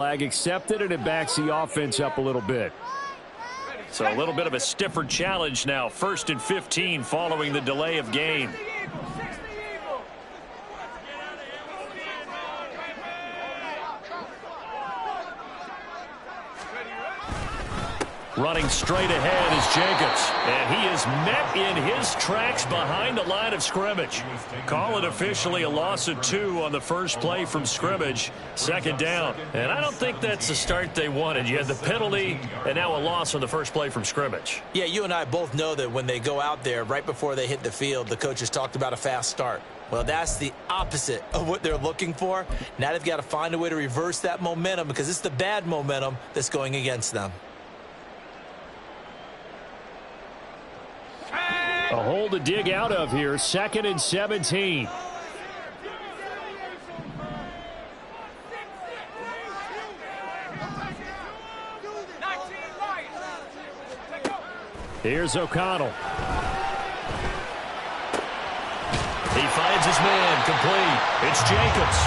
Flag accepted, and it backs the offense up a little bit. So a little bit of a stiffer challenge now. 1st and 15 following the delay of game. Running straight ahead is Jacobs, and he is met in his tracks behind the line of scrimmage. Call it officially a loss of 2 on the first play from scrimmage. 2nd down, and I don't think that's the start they wanted. You had the penalty, and now a loss on the first play from scrimmage. Yeah, you and I both know that when they go out there, right before they hit the field, the coaches talked about a fast start. Well, that's the opposite of what they're looking for. Now they've got to find a way to reverse that momentum because it's the bad momentum that's going against them. A hole to dig out of here. 2nd and 17. Here's O'Connell. He finds his man complete. It's Jacobs.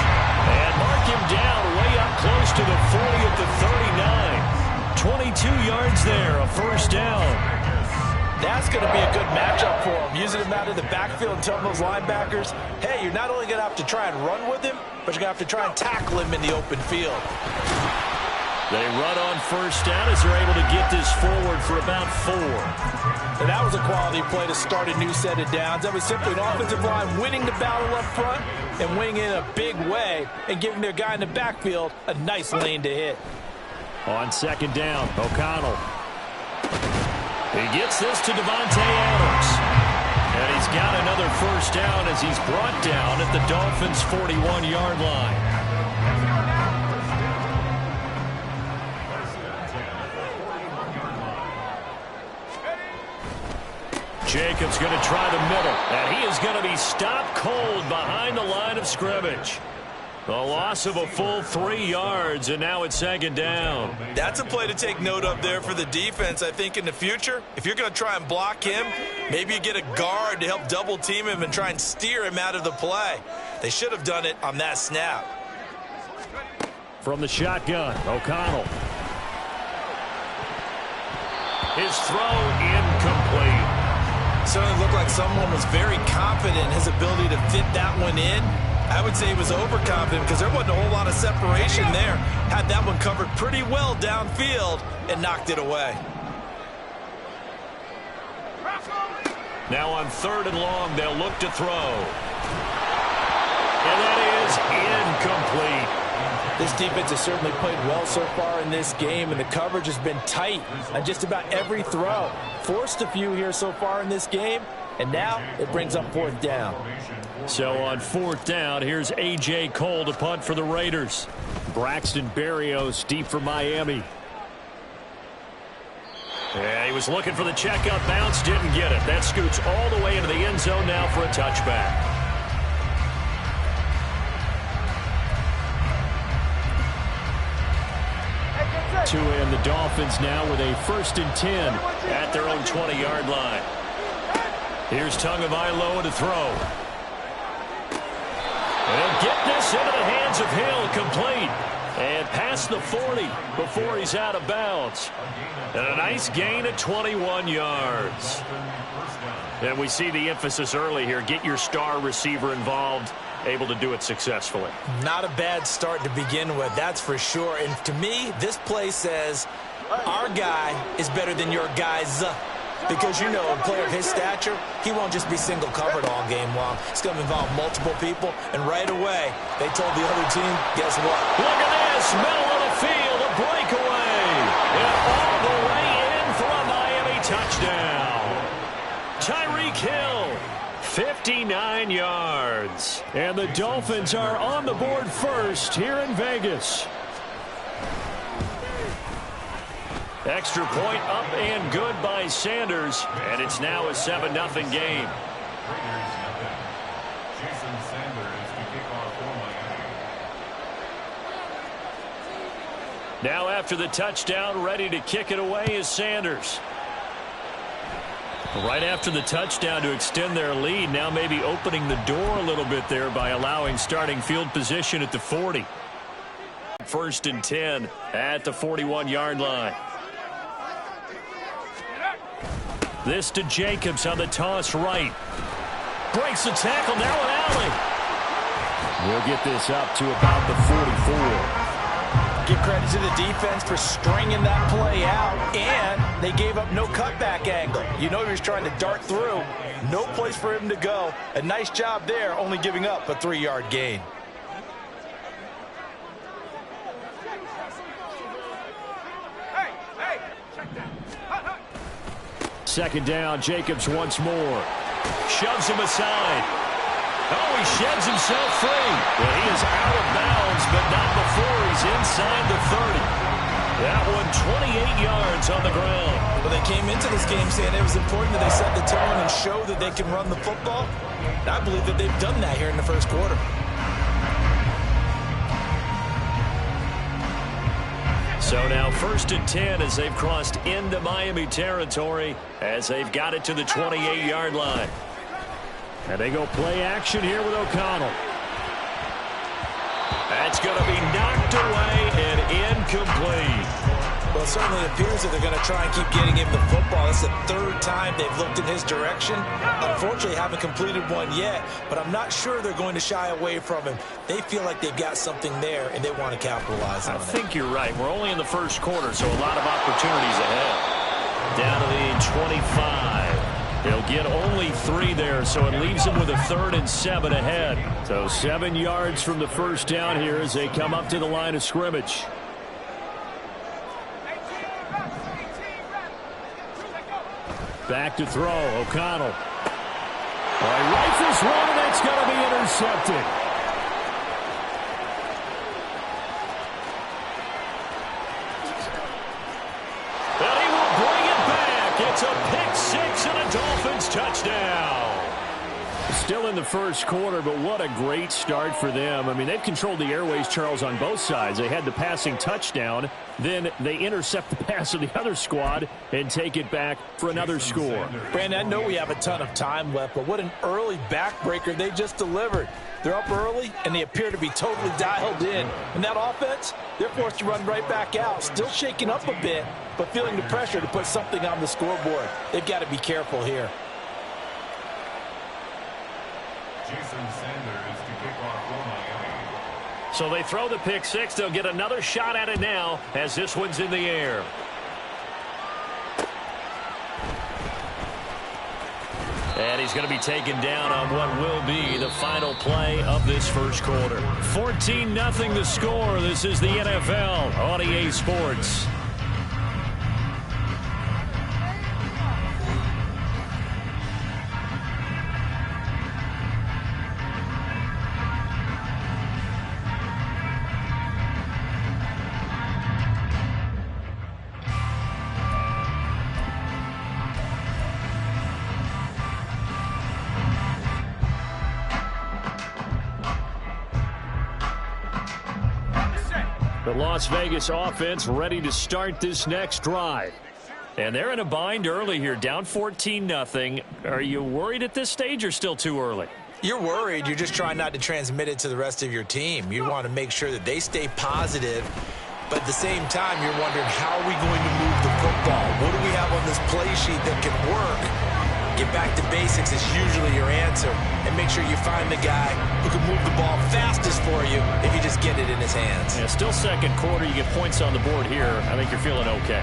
And mark him down way up close to the 40 at the 39. 22 yards there, a 1st down. That's going to be a good matchup for him. Using him out of the backfield and telling those linebackers, hey, you're not only going to have to try and run with him, but you're going to have to try and tackle him in the open field. They run on 1st down as they're able to get this forward for about 4. And that was a quality play to start a new set of downs. That was simply an offensive line winning the battle up front and winning in a big way and giving their guy in the backfield a nice lane to hit. On 2nd down, O'Connell. He gets this to Devontae Adams. And he's got another 1st down as he's brought down at the Dolphins' 41-yard line. Jacobs going to try the middle, and he is going to be stopped cold behind the line of scrimmage. A loss of a full 3 yards, and now it's 2nd down. That's a play to take note of there for the defense. I think in the future, if you're going to try and block him, maybe you get a guard to help double team him and try and steer him out of the play. They should have done it on that snap. From the shotgun, O'Connell. His throw incomplete. Certainly looked like someone was very confident in his ability to fit that one in. I would say he was overconfident because there wasn't a whole lot of separation there. Had that one covered pretty well downfield and knocked it away. Now on 3rd and long, they'll look to throw. And that is incomplete. This defense has certainly played well so far in this game, and the coverage has been tight on just about every throw. Forced a few here so far in this game, and now it brings up 4th down. So on 4th down, here's A.J. Cole to punt for the Raiders. Braxton Berrios deep for Miami. Yeah, he was looking for the checkout bounce, didn't get it. That scoots all the way into the end zone now for a touchback. To end the Dolphins now with a 1st and 10 at their own 20-yard line. Here's Tagovailoa to throw. They'll get this into the hands of Hill, complete. And past the 40 before he's out of bounds. And a nice gain at 21 yards. And we see the emphasis early here. Get your star receiver involved. Able to do it successfully. Not a bad start to begin with, that's for sure. And to me, this play says our guy is better than your guys. Because, you know, a player of his stature, he won't just be single covered all game long. It's going to involve multiple people. And right away, they told the other team, guess what? Look at this, middle of the field, a breakaway. And all the way in for a Miami touchdown. Tyreek Hill. 59 yards. And the Dolphins are on the board first here in Vegas. Extra point up and good by Sanders. And it's now a 7-0 game. Now after the touchdown, ready to kick it away is Sanders. Right after the touchdown to extend their lead, now maybe opening the door a little bit there by allowing starting field position at the 40. First and 10 at the 41-yard line. This to Jacobs on the toss right. Breaks the tackle, now an alley. We'll get this up to about the 44. Give credit to the defense for stringing that play out, and they gave up no cutback angle. You know he was trying to dart through. No place for him to go. A nice job there, only giving up a 3-yard gain. Second down, Jacobs once more. Shoves him aside. Oh, he sheds himself free. Well, he is out of bounds, but not before he's inside the 30. That one 28 yards on the ground. Well, they came into this game saying it was important that they set the tone and show that they can run the football. And I believe that they've done that here in the first quarter. So now first and 10 as they've crossed into Miami territory as they've got it to the 28-yard line. And they go play action here with O'Connell. That's going to be knocked away and incomplete. Well, it certainly appears that they're going to try and keep getting him the football. It's the third time they've looked in his direction. Unfortunately, haven't completed one yet, but I'm not sure they're going to shy away from him. They feel like they've got something there, and they want to capitalize on it. I think you're right. We're only in the first quarter, so a lot of opportunities ahead. Down to the 25. They'll get only 3 there, so it leaves them with a 3rd and 7 ahead. So 7 yards from the first down here as they come up to the line of scrimmage. Back to throw, O'Connell. He rifles one, and that's going to be intercepted. And he will bring it back. It's a pick 6 and a Dolphins touchdown. Still in the first quarter, but what a great start for them. I mean, they've controlled the airways, Charles, on both sides. They had the passing touchdown. Then they intercept the pass of the other squad and take it back for another score. Brandon, I know we have a ton of time left, but what an early backbreaker they just delivered. They're up early, and they appear to be totally dialed in. And that offense, they're forced to run right back out. Still shaking up a bit, but feeling the pressure to put something on the scoreboard. They've got to be careful here. So they throw the pick 6. They'll get another shot at it now as this one's in the air. And he's going to be taken down on what will be the final play of this first quarter. 14-0 the score. This is the NFL on EA Sports. The Las Vegas offense ready to start this next drive. And they're in a bind early here, down 14-0. Are you worried at this stage or still too early? You're worried. You're just trying not to transmit it to the rest of your team. You want to make sure that they stay positive. But at the same time, you're wondering, how are we going to move the football? What do we have on this play sheet that can work? Get back to basics is usually your answer. And make sure you find the guy who can move the ball fastest for you if you just get it in his hands. Yeah, still second quarter. You get points on the board here. I think you're feeling okay.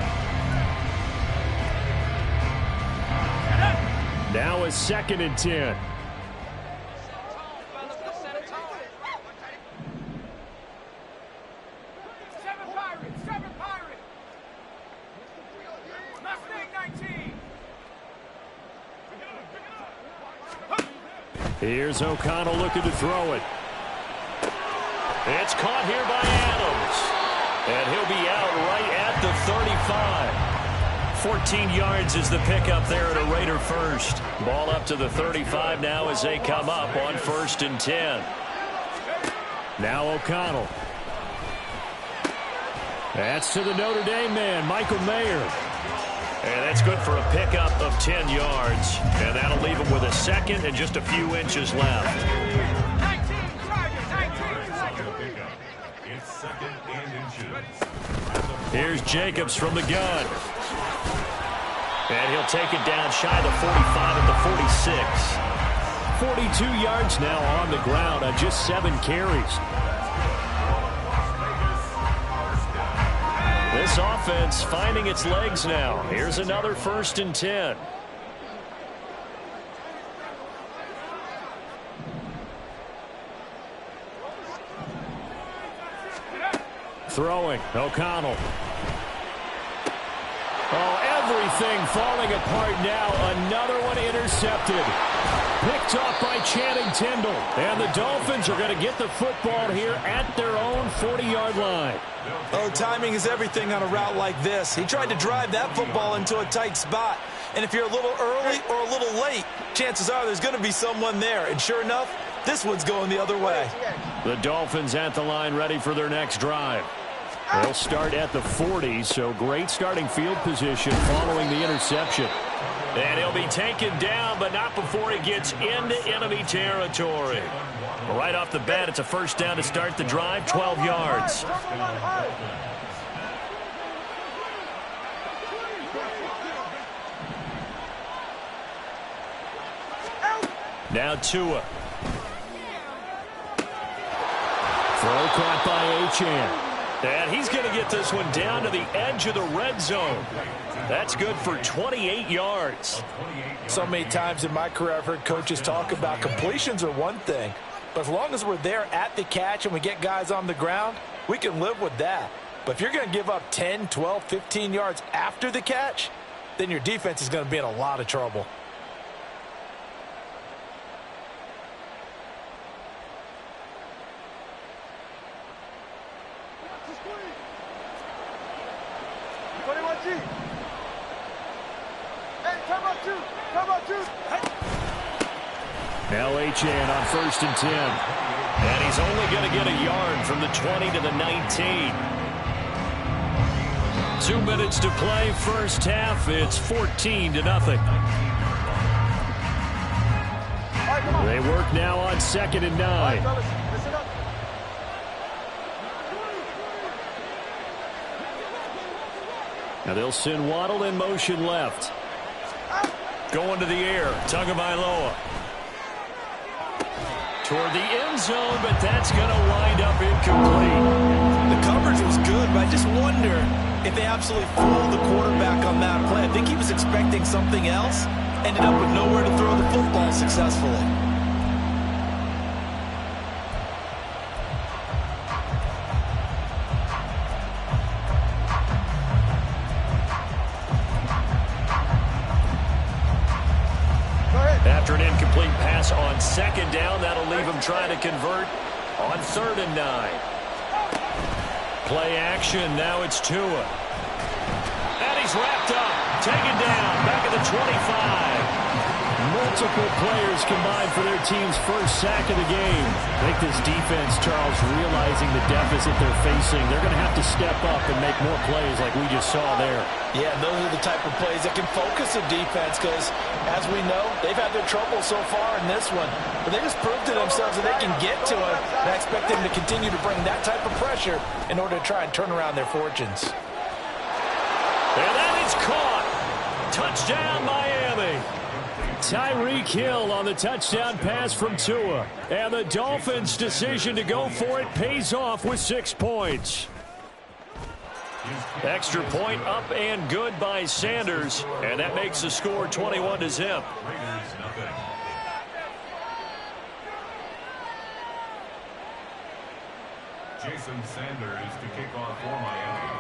Now it's 2nd and 10. Here's O'Connell looking to throw it. It's caught here by Adams. And he'll be out right at the 35. 14 yards is the pickup there at a Raider first. Ball up to the 35 now as they come up on 1st and 10. Now O'Connell. That's to the Notre Dame man, Michael Mayer. And that's good for a pickup of 10 yards. And that'll leave him with a second and just a few inches left. 19, it's 2nd and Here's Jacobs from the gun. And he'll take it down shy of the 45 at the 46. 42 yards now on the ground on just 7 carries. This offense finding its legs now. Here's another 1st and 10. Throwing, O'Connell. Oh, everything falling apart now. Another one intercepted. Picked off by Channing Tindall. And the Dolphins are going to get the football here at their own 40-yard line. Oh, timing is everything on a route like this. He tried to drive that football into a tight spot. And if you're a little early or a little late, chances are there's going to be someone there. And sure enough, this one's going the other way. The Dolphins at the line ready for their next drive. They'll start at the 40, so great starting field position following the interception. And he'll be taken down, but not before he gets into enemy territory. Right off the bat, it's a 1st down to start the drive, 12 yards. Now Tua. Throw caught by Achane. And he's going to get this one down to the edge of the red zone. That's good for 28 yards. So many times in my career I've heard coaches talk about completions are one thing, but as long as we're there at the catch and we get guys on the ground, we can live with that. But if you're going to give up 10, 12, 15 yards after the catch, then your defense is going to be in a lot of trouble. Now Achane on 1st and 10. And he's only going to get a yard from the 20 to the 19. 2 minutes to play, 1st half. It's 14-0. They work now on 2nd and 9. Now they'll send Waddle in motion left. Going to the air, Tagovailoa. Toward the end zone, but that's going to wind up incomplete. The coverage was good, but I just wonder if they absolutely fooled the quarterback on that play. I think he was expecting something else, ended up with nowhere to throw the football successfully. After an incomplete pass on 2nd down, that'll leave him trying to convert on 3rd and 9. Play action, now it's Tua. And he's wrapped up, taken down, back at the 25. Multiple players combined for their team's 1st sack of the game. I think this defense, Charles, realizing the deficit they're facing, they're going to have to step up and make more plays like we just saw there. Yeah, those are the type of plays that can focus a defense because, as we know, they've had their trouble so far in this one. But they just proved to themselves that they can get to it, and I expect them to continue to bring that type of pressure in order to try and turn around their fortunes. And that is caught. Touchdown, Miami. Tyreek Hill on the touchdown pass from Tua. And the Dolphins' decision to go for it pays off with 6 points. Extra point up and good by Sanders. And that makes the score 21-0. Jason Sanders to kick off for Miami.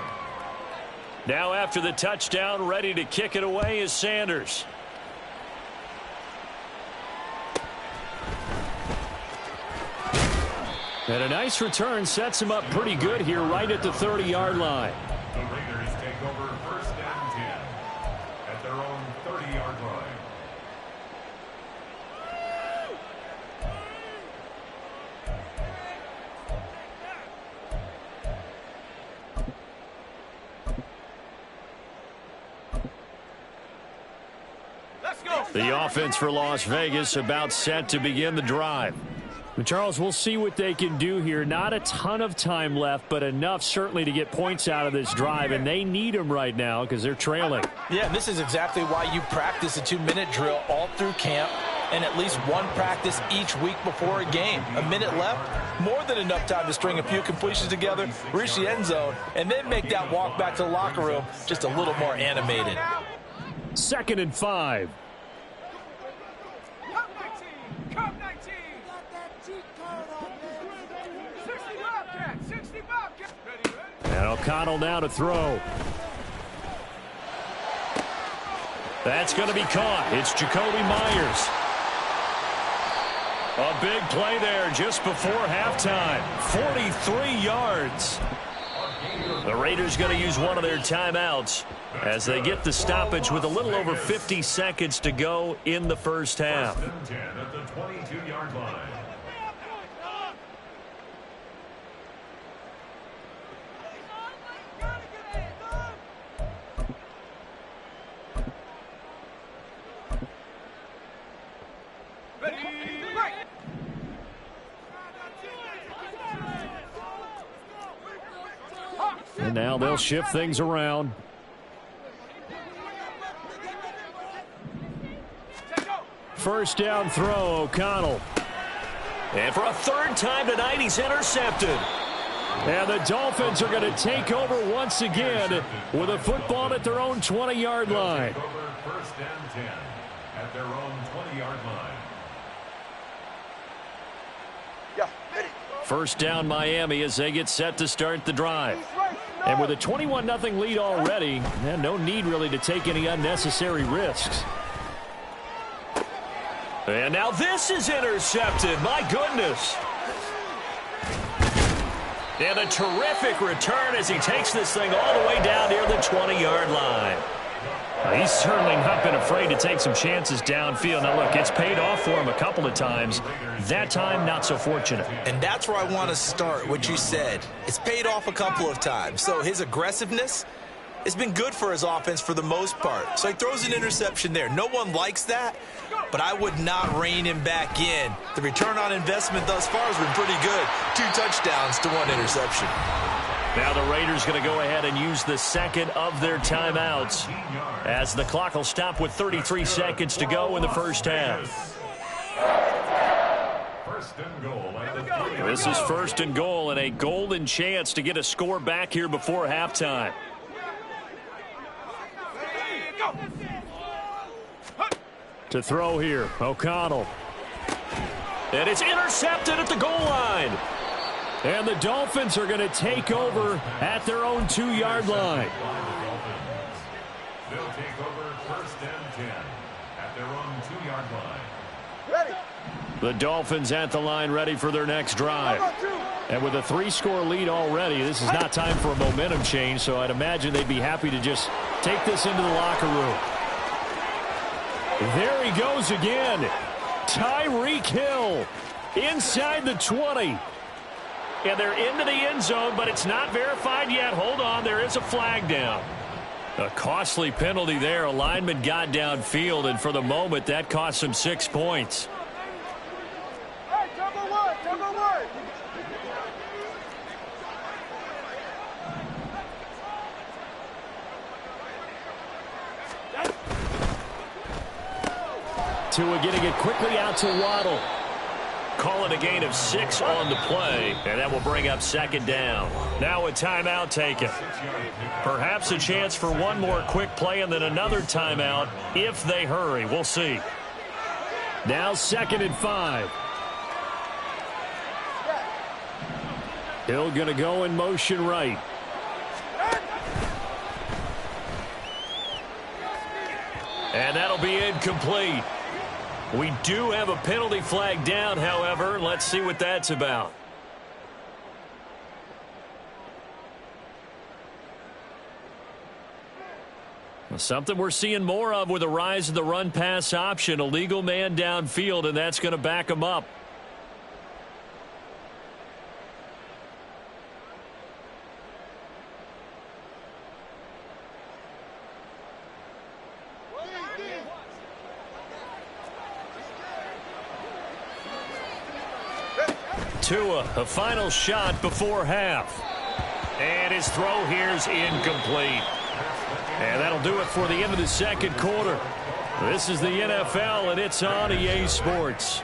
Now after the touchdown, ready to kick it away is Sanders. And a nice return sets him up pretty good here right at the 30-yard line. The Raiders take over 1st and 10 at their own 30-yard line. The offense for Las Vegas about set to begin the drive. Charles, we'll see what they can do here. Not a ton of time left, but enough certainly to get points out of this drive, and they need them right now because they're trailing. Yeah, and this is exactly why you practice a 2-minute drill all through camp and at least one practice each week before a game. A minute left, more than enough time to string a few completions together, reach the end zone, and then make that walk back to the locker room just a little more animated. 2nd and 5. And O'Connell now to throw. That's going to be caught. It's Jacoby Myers. A big play there just before halftime. 43 yards. The Raiders going to use one of their timeouts as they get the stoppage with a little over 50 seconds to go in the first half. 1st and 10 at the 22-yard line. And now they'll shift things around. First down throw, O'Connell. And for a 3rd time tonight, he's intercepted. And the Dolphins are going to take over once again with a football at their own 20-yard line. 1st and 10 at their own 20-yard line. First down Miami as they get set to start the drive. And with a 21-0 lead already, no need really to take any unnecessary risks. And now this is intercepted. My goodness. And a terrific return as he takes this thing all the way down near the 20-yard line. He's certainly not been afraid to take some chances downfield. Now, look, it's paid off for him a couple of times. That time, not so fortunate. And that's where I want to start, what you said. It's paid off a couple of times. So his aggressiveness has been good for his offense for the most part. So he throws an interception there. No one likes that, but I would not rein him back in. The return on investment thus far has been pretty good. 2 touchdowns to 1 interception. Now the Raiders going to go ahead and use the second of their timeouts as the clock will stop with 33 seconds to go in the first half. 1st and goal at the 3. This is 1st and goal and a golden chance to get a score back here before halftime. To throw here, O'Connell. And it's intercepted at the goal line. And the Dolphins are going to take over at their own 2-yard line. They'll take over 1st and 10 at their own 2-yard line. The Dolphins at the line ready for their next drive. And with a 3-score lead already, this is not time for a momentum change, so I'd imagine they'd be happy to just take this into the locker room. There he goes again. Tyreek Hill inside the 20. And they're into the end zone, but it's not verified yet. Hold on, there is a flag down. A costly penalty there. A lineman got downfield, and for the moment, that cost him 6 points. Hey, number one. Tua getting it quickly out to Waddle. Call it a gain of 6 on the play, and that will bring up 2nd down. Now a timeout taken. Perhaps a chance for one more quick play and then another timeout if they hurry. We'll see. Now 2nd and 5. Hill going to go in motion right. And that'll be incomplete. We do have a penalty flag down, however. Let's see what that's about. Something we're seeing more of with the rise of the run-pass option. A legal man downfield, and that's going to back him up. Tua, a final shot before half. And his throw here's incomplete. And that'll do it for the end of the second quarter. This is the NFL, and it's on EA Sports.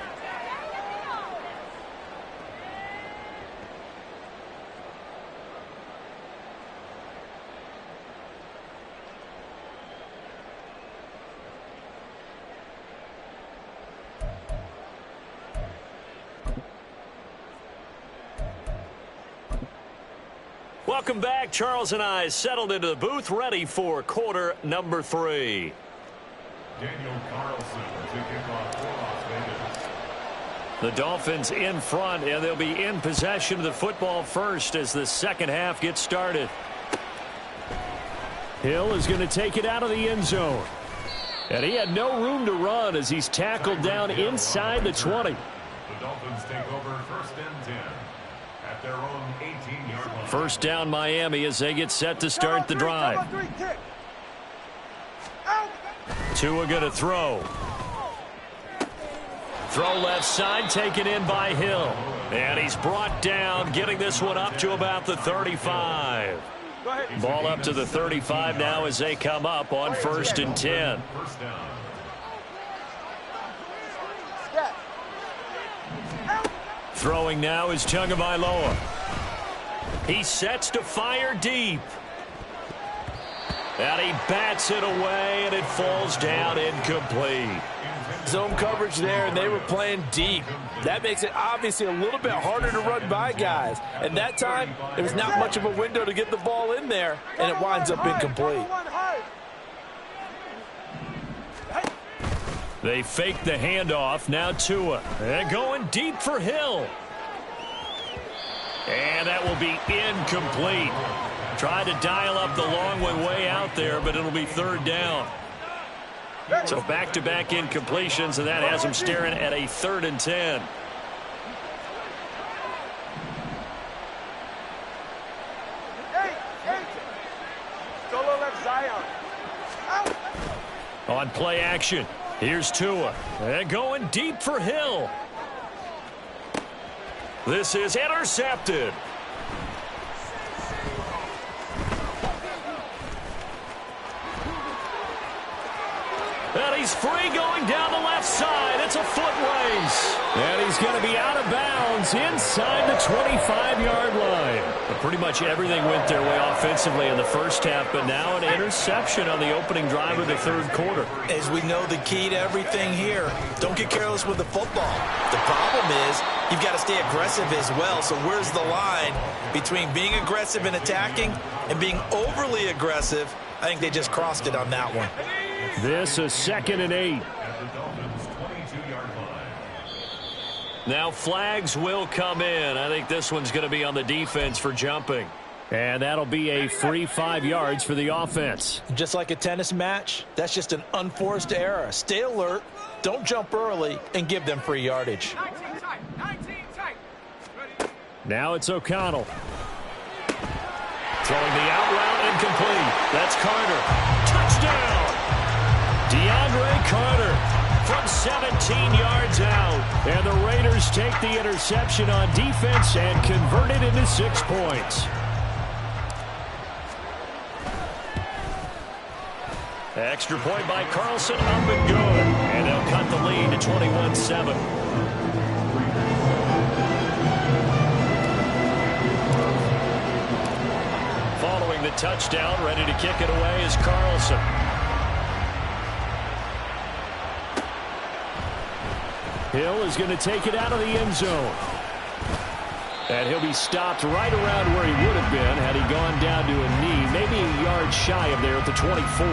Welcome back. Charles and I settled into the booth, ready for quarter number 3. Daniel Carlson to kick off for Las Vegas. The Dolphins in front, and they'll be in possession of the football first as the second half gets started. Hill is going to take it out of the end zone. And he had no room to run as he's tackled down inside the 20. The Dolphins take over first and 10 at their own 18-yard line. First down Miami as they get set to start the drive. Tua going to throw. Throw left side, taken in by Hill. And he's brought down, getting this one up to about the 35. Ball up to the 35 now as they come up on first and 10. First down. Throwing now is Tagovailoa. He sets to fire deep. And he bats it away, and it falls down incomplete. Zone coverage there, and they were playing deep. That makes it obviously a little bit harder to run by guys. And that time, there was not much of a window to get the ball in there, and it winds up incomplete. They fake the handoff. Now Tua. And going deep for Hill. And that will be incomplete. Tried to dial up the long one way out there, but it'll be third down. So back-to-back incompletions, and that has him staring at a 3rd and 10. On play action, here's Tua. And going deep for Hill. This is intercepted. And he's free going down the left side. It's a foot race. And he's going to be out of bounds inside the 25-yard line. But pretty much everything went their way offensively in the first half, but now an interception on the opening drive of the third quarter. As we know, the key to everything here, don't get careless with the football. The problem is you've got to stay aggressive as well. So where's the line between being aggressive and attacking and being overly aggressive? I think they just crossed it on that one. This is 2nd and 8. At the Dolphins' 22-yard line. Now flags will come in. I think this one's going to be on the defense for jumping. And that'll be a free 5 yards for the offense. Just like a tennis match, that's just an unforced error. Stay alert, don't jump early, and give them free yardage. 19 tight. Ready? Now it's O'Connell. Throwing the out route incomplete. That's Carter. Touchdown! DeAndre Carter from 17 yards out. And the Raiders take the interception on defense and convert it into 6 points. Extra point by Carlson, up and good. And they'll cut the lead to 21-7. Following the touchdown, ready to kick it away is Carlson. Hill is going to take it out of the end zone. And he'll be stopped right around where he would have been had he gone down to a knee, maybe a yard shy of there at the 24.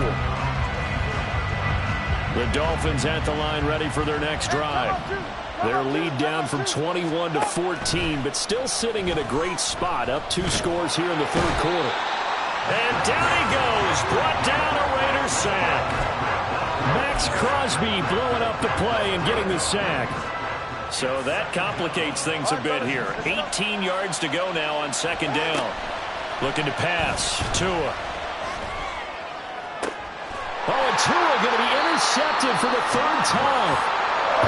The Dolphins at the line ready for their next drive. Their lead down from 21 to 14, but still sitting in a great spot, up 2 scores here in the third quarter. And down he goes, brought down a Raiders sack. Max Crosby blowing up the play and getting the sack. So that complicates things a bit here. 18 yards to go now on 2nd down. Looking to pass. Tua. Oh, and Tua going to be intercepted for the 3rd time.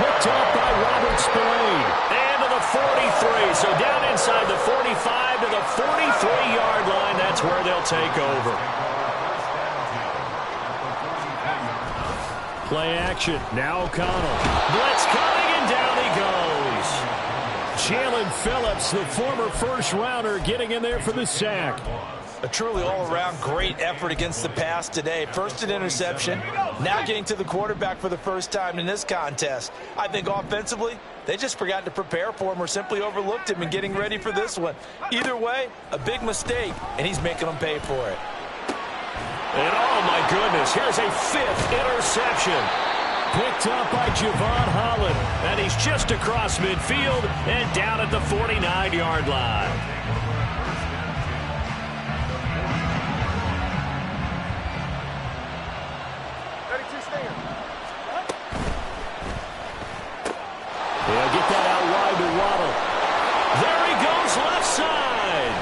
Picked up by Robert Spillane. And to the 43. So down inside the 45 to the 43-yard line. That's where they'll take over. Play action. Now O'Connell. Blitz coming, and down he goes. Jalen Phillips, the former first-rounder, getting in there for the sack. A truly all-around great effort against the pass today. First an interception, now getting to the quarterback for the first time in this contest. I think offensively, they just forgot to prepare for him or simply overlooked him in getting ready for this one. Either way, a big mistake, and he's making them pay for it. And oh my goodness, here's a 5th interception. Picked up by Javon Holland. And he's just across midfield and down at the 49-yard line. They'll get that out wide to Waddle. There he goes, left side.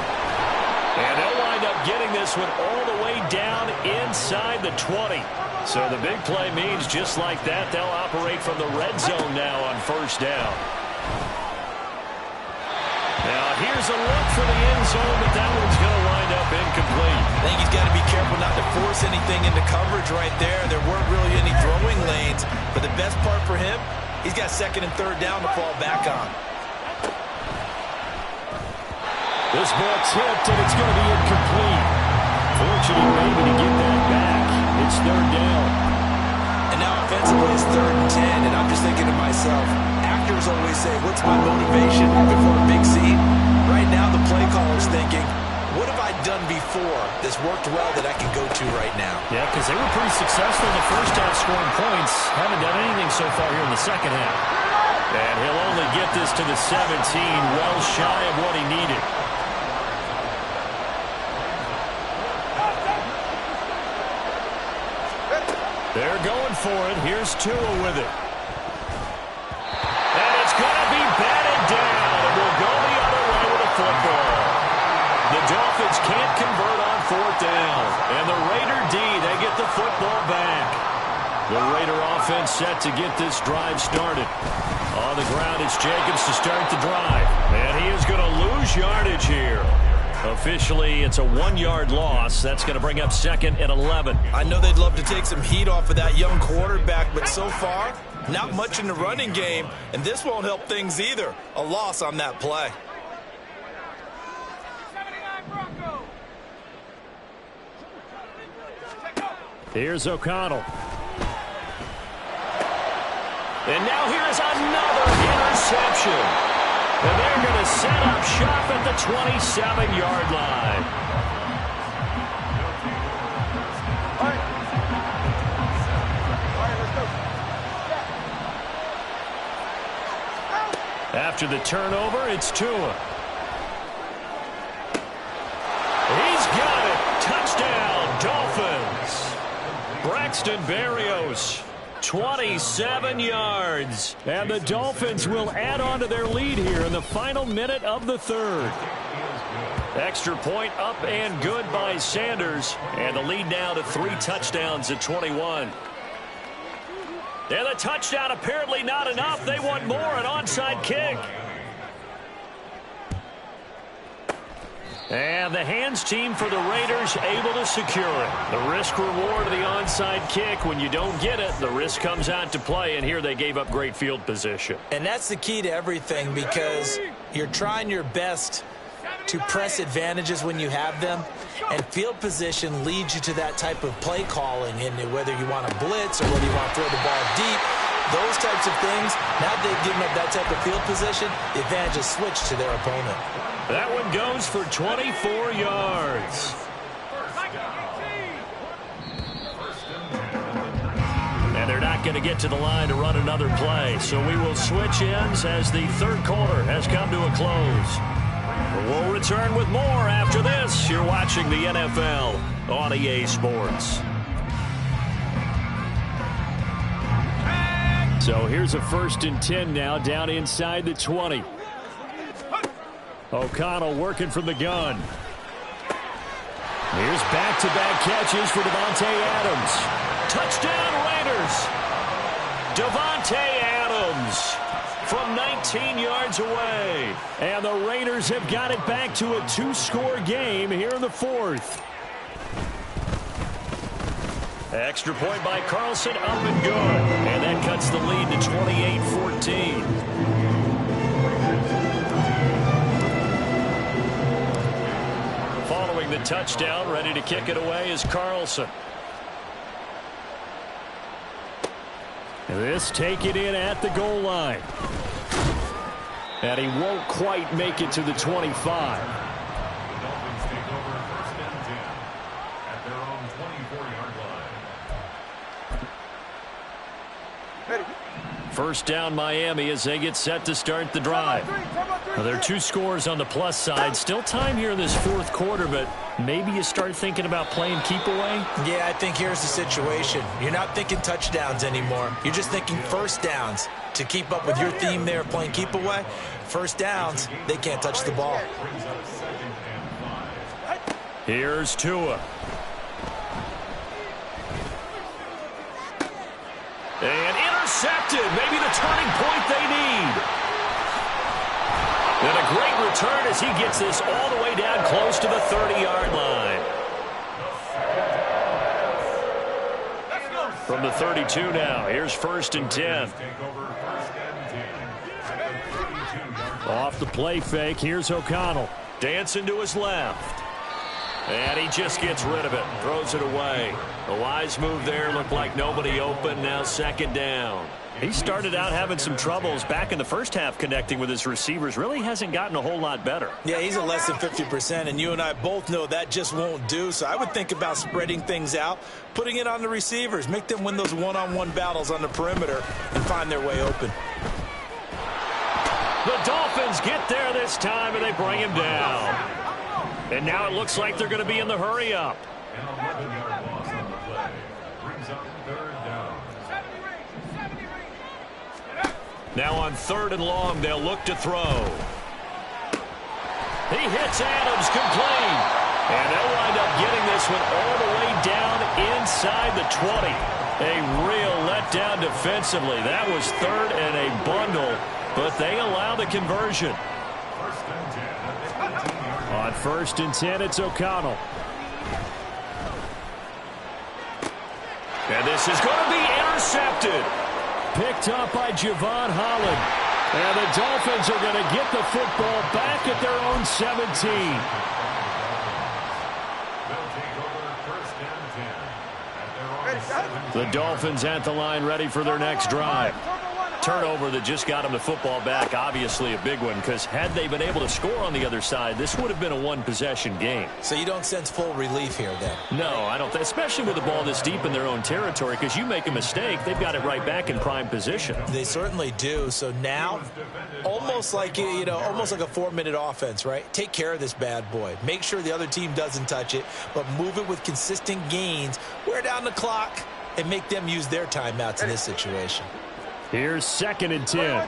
And they'll wind up getting this one all the way down inside the 20. So the big play means just like that, they'll operate from the red zone now on first down. Now here's a look for the end zone, but that one's going to wind up incomplete. I think he's got to be careful not to force anything into coverage right there. There weren't really any throwing lanes, but the best part for him, he's got 2nd and 3rd down to fall back on. This ball tipped, and it's going to be incomplete. Fortunate maybe to get that back. It's 3rd down. And now offensively it's 3rd and 10, and I'm just thinking to myself, actors always say, what's my motivation before a big scene? Right now the play caller's thinking, what have I done before that's worked well that I can go to right now? Yeah, because they were pretty successful in the first half scoring points. Haven't done anything so far here in the second half. And he'll only get this to the 17, well shy of what he needed. They're going for it. Here's Tua with it. And it's going to be batted down. And we'll go the other way with a football. The Dolphins can't convert on 4th down. And the Raider D, they get the football back. The Raider offense set to get this drive started. On the ground, it's Jacobs to start the drive. And he is going to lose yardage here. Officially, it's a 1-yard loss. That's going to bring up 2nd and 11. I know they'd love to take some heat off of that young quarterback, but so far, not much in the running game, and this won't help things either. A loss on that play. 79 Broncos. Here's O'Connell. And now here's another interception. And they're going to set up shop at the 27-yard line. After the turnover, it's Tua. He's got it. Touchdown, Dolphins. Braxton Berrios. 27 yards. And the Dolphins will add on to their lead here in the final minute of the 3rd. Extra point up and good by Sanders. And the lead now to 3 touchdowns at 21. And the touchdown apparently not enough. They want more, an onside kick. And the hands team for the Raiders able to secure it. The risk reward of the onside kick. When you don't get it, the risk comes out to play, and here they gave up great field position. And that's the key to everything, because you're trying your best to press advantages when you have them, and field position leads you to that type of play calling, and whether you want to blitz or whether you want to throw the ball deep, those types of things. Now they've given up that type of field position, the advantage is switched to their opponent. That one goes for 24 yards. And they're not going to get to the line to run another play. So we will switch ends as the 3rd quarter has come to a close. We'll return with more after this. You're watching the NFL on EA Sports. So here's a 1st and 10 now down inside the 20. O'Connell working from the gun. Here's back-to-back catches for Davante Adams. Touchdown Raiders. Davante Adams from 19 yards away. And the Raiders have got it back to a 2-score game here in the fourth. Extra point by Carlson, up and good. And that cuts the lead to 28-14. Following the touchdown, ready to kick it away is Carlson. This taken in at the goal line. And he won't quite make it to the 25. First down Miami as they get set to start the drive. Well, there are 2 scores on the plus side. Still time here in this fourth quarter, but maybe you start thinking about playing keep away? Yeah, I think here's the situation. You're not thinking touchdowns anymore. You're just thinking first downs. To keep up with your theme there, playing keep away, first downs, they can't touch the ball. Here's Tua. And intercepted. Maybe the turning point they need. And a great return as he gets this all the way down close to the 30-yard line. From the 32 now, here's 1st and 10. Off the play fake, here's O'Connell. Dancing to his left. And he just gets rid of it. Throws it away. A wise move there. Looked like nobody open. Now 2nd down. He started out having some troubles back in the first half connecting with his receivers. Really hasn't gotten a whole lot better. Yeah, he's at less than 50%, and you and I both know that just won't do. So I would think about spreading things out, putting it on the receivers, make them win those one-on-one battles on the perimeter and find their way open. The Dolphins get there this time, and they bring him down. And now it looks like they're going to be in the hurry-up. An 11-yard loss on the play. Brings up 3rd down. Now on 3rd and long, they'll look to throw. He hits Adams complete. And they'll wind up getting this one all the way down inside the 20. A real letdown defensively. That was 3rd and a bundle, but they allow the conversion. On 1st and 10, it's O'Connell. And this is going to be intercepted. Picked up by Javon Holland. And the Dolphins are going to get the football back at their own 17. The Dolphins at the line ready for their next drive. Turnover that just got them the football back, obviously a big one, because had they been able to score on the other side, this would have been a one-possession game. So you don't sense full relief here then? No, I don't, especially with the ball this deep in their own territory, because you make a mistake, they've got it right back in prime position. They certainly do. So now, almost like a 4-minute offense, right? Take care of this bad boy. Make sure the other team doesn't touch it, but move it with consistent gains, wear down the clock, and make them use their timeouts in this situation. Here's 2nd and 10.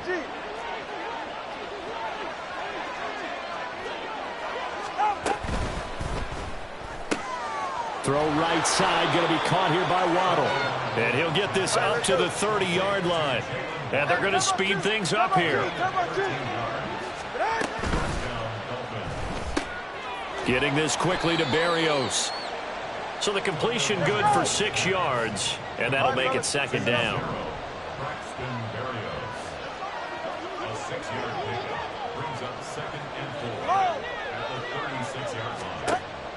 Throw right side, going to be caught here by Waddle. And he'll get this up to the 30-yard line. And they're going to speed things up here. Getting this quickly to Berrios. So the completion good for 6 yards. And that'll make it 2nd down.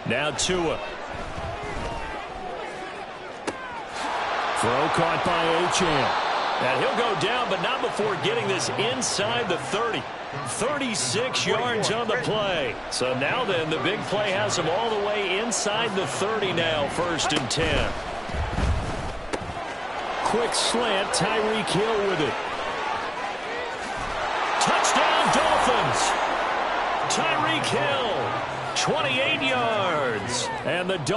Now Tua. Throw caught by Achane. And he'll go down, but not before getting this inside the 30. 36 yards on the play. So now then, the big play has him all the way inside the 30 now, 1st and 10. Quick slant, Tyreek Hill with it. Touchdown, Dolphins. Tyreek Hill, 28 yards. And the Dolphins